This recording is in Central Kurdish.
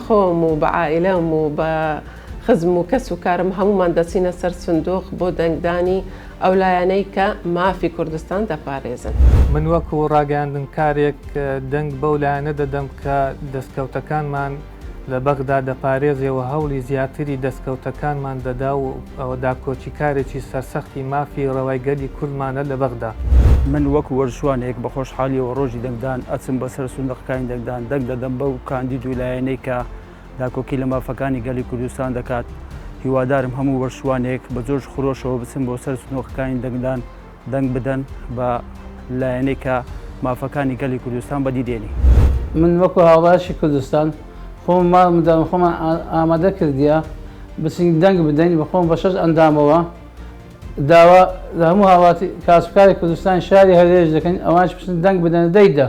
بخۆم و بە عائیلەم و بە خزم و کەس و کارم هەمومان دەچینە سەر سندوق بۆ دەنگدانی ئەو لایەنەی کە مافی کوردستان دەپارێزن. من وەکو ڕاگەاندنکارێک دەنگ بەو لایەنە دەدەم کە دەستکەوتەکانمان لە بەغدا دەپارێزێەوە هەوڵی زیاتری دەستکەوتەکانمان دەدا و ئەوە داکۆچیکارێکی سەرسەختی مافی ڕەوایگەلی کوردمانە لە بەغدا. من وەکو وەرشوانێک بە خۆشحالیەوە ڕۆژی دەنگدان ئەچم بەسەر سوندەقەکانی دەنگدان دەنگ دەدەم بەو کاندید و لایەنەی کە داکۆکی لە مافەکانی گەلی کوردستان دەکات. هیوادارم هەموو وەرشوانێک بە جۆش خۆشەوە بچن بۆ سەر سوندەقەکانی دەنگدان دەنگ بدەن بە لایەنەی کە مافەکانی گەلی کوردستان بەدیدێنی. من وەکو هاوڵاتیانی کوردستان خۆم ماڵمدام خۆمان ئامادە کردیە بچین دەنگ بدەین بە خۆم بە 6 ئەندامەوە داوا لە هەموو هاوڵاتی کاسبکاری کوردستان شاری هەرێژ دەکەین ئەوانش بچن دەنگ بدەن دەیدا.